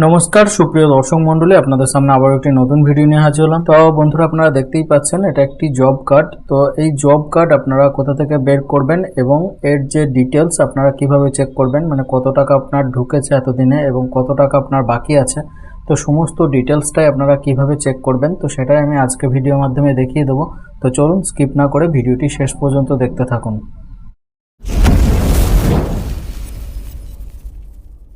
নমস্কার সুপ্রিয় দর্শক মণ্ডলী, আপনাদের সামনে আবার একটি নতুন ভিডিও নিয়ে হাজির হলাম। তো বন্ধুরা, আপনারা দেখতেই পাচ্ছেন এটা একটি জব কার্ড। তো এই জব কার্ড আপনারা কোথা থেকে বের করবেন এবং এর যে ডিটেলস আপনারা কিভাবে চেক করবেন, মানে কত টাকা আপনার ঢুকেছে এতদিনে এবং কত টাকা আপনার বাকি আছে, তো সমস্ত ডিটেলসটাই আপনারা কিভাবে চেক করবেন, তো সেটাই আমি আজকে ভিডিওর মাধ্যমে দেখিয়ে দেবো। তো চলুন স্কিপ না করে ভিডিওটি শেষ পর্যন্ত দেখতে থাকুন।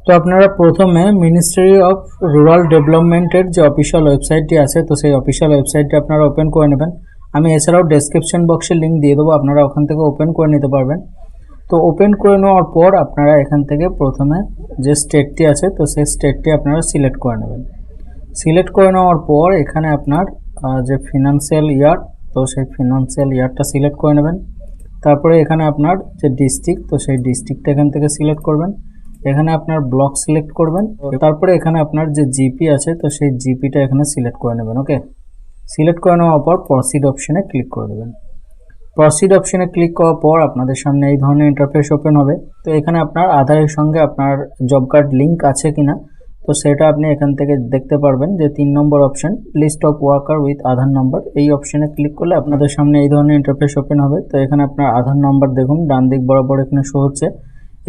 তো আপনারা প্রথমে মিনিস্ট্রি অফ রুরাল ডেভেলপমেন্টের যে অফিসিয়াল ওয়েবসাইটটি আছে, তো সেই অফিসিয়াল ওয়েবসাইটটি আপনারা ওপেন করে নেবেন। আমি এছাড়াও ডেসক্রিপশন বক্সে লিঙ্ক দিয়ে দেবো, আপনারা ওখান থেকে ওপেন করে নিতে পারবেন। তো ওপেন করে নেওয়ার পর আপনারা এখান থেকে প্রথমে যে স্টেটটি আছে, তো সেই স্টেটটি আপনারা সিলেক্ট করে নেবেন। সিলেক্ট করে নেওয়ার পর এখানে আপনার যে ফিনান্সিয়াল ইয়ার, তো সেই ফিনান্সিয়াল ইয়ারটা সিলেক্ট করে নেবেন। তারপরে এখানে আপনার যে ডিস্ট্রিক্ট, তো সেই ডিস্ট্রিক্টটা এখান থেকে সিলেক্ট করবেন। এখানে আপনার ব্লক সিলেক্ট করবেন। তারপরে এখানে আপনার যে জিপি আছে, তো সেই জিপিটা এখানে সিলেক্ট করে নেবেন। ওকে, সিলেক্ট করে নেওয়ার পর প্রসিড অপশনে ক্লিক করে দেবেন। প্রসিড অপশনে ক্লিক করার পর আপনাদের সামনে এই ধরনের ইন্টারফেস ওপেন হবে। তো এখানে আপনার আধারের সঙ্গে আপনার জব কার্ড লিঙ্ক আছে কিনা, তো সেটা আপনি এখান থেকে দেখতে পারবেন। যে 3 নম্বর option, list of worker with Aadhaar number, এই অপশনে ক্লিক করলে আপনাদের সামনে এই ধরনের ইন্টারফেস ওপেন হবে। তো এখানে আপনার আধার নাম্বার দেখুন ডান দিক বরাবর এখানে শো হচ্ছে।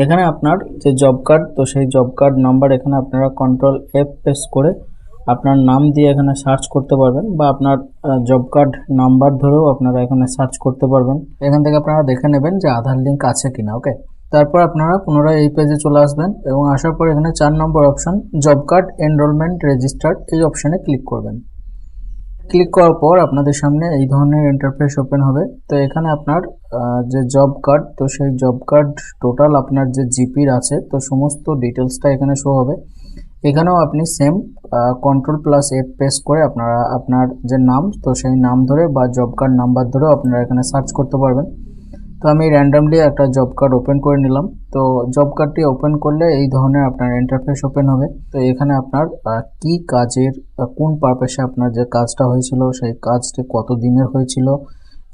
এখানে আপনার যে জব কার্ড, তো সেই জব কার্ড নাম্বার এখানে আপনারা কন্ট্রোল F প্রেস করে আপনার নাম দিয়ে এখানে সার্চ করতে পারবেন, বা আপনার জব কার্ড নাম্বার ধরেও আপনারা এখানে সার্চ করতে পারবেন। এখান থেকে আপনারা দেখে নেবেন যে আধার লিঙ্ক আছে কিনা। ওকে, তারপর আপনারা পুনরায় এই পেজে চলে আসবেন এবং আসার পর এখানে 4 নম্বর option job card enrolment registered, এই অপশনে ক্লিক করবেন। ক্লিক করার পর আপনাদের সামনে এই ধরনের ইন্টারফেস ওপেন হবে। তো এখানে আপনার যে জব কার্ড, তো সেই জব কার্ড টোটাল আপনার যে জিপির আছে, তো সমস্ত ডিটেলসটা এখানে শো হবে। এখানেও আপনি same control plus F press করে আপনারা আপনার যে নাম, তো সেই নাম ধরে বা জব কার্ড নাম্বার ধরেও আপনারা এখানে সার্চ করতে পারবেন। তো আমি র্যান্ডামলি একটা জব কার্ড ওপেন করে নিলাম। তো জব কার্ডটি ওপেন করলে এই ধরনের আপনার ইন্টারফেস ওপেন হবে। তো এখানে আপনার কি কাজের, কোন পারপাসে আপনার যে কাজটা হয়েছিল, সেই কাজটি কত দিনের হয়েছিল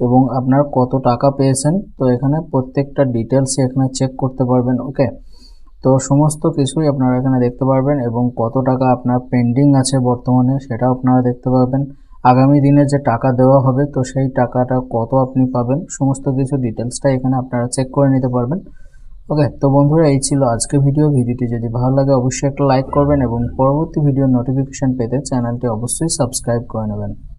এবং আপনার কত টাকা পেয়েছেন, তো এখানে প্রত্যেকটা ডিটেলসই এখানে চেক করতে পারবেন। ওকে, তো সমস্ত কিছুই আপনারা এখানে দেখতে পারবেন এবং কত টাকা আপনার পেন্ডিং আছে বর্তমানে সেটাও আপনারা দেখতে পারবেন। আগামী দিনে যে টাকা দেওয়া হবে, তো সেই টাকাটা কত আপনি পাবেন, সমস্ত কিছু ডিটেলসটা এখানে আপনারা চেক করে নিতে পারবেন। ওকে, তো বন্ধুরা এই ছিল আজকে ভিডিওটি যদি ভালো লাগে অবশ্যই একটা লাইক করবেন এবং পরবর্তী ভিডিওর নোটিফিকেশন পেতে চ্যানেলটি অবশ্যই সাবস্ক্রাইব করে নেবেন।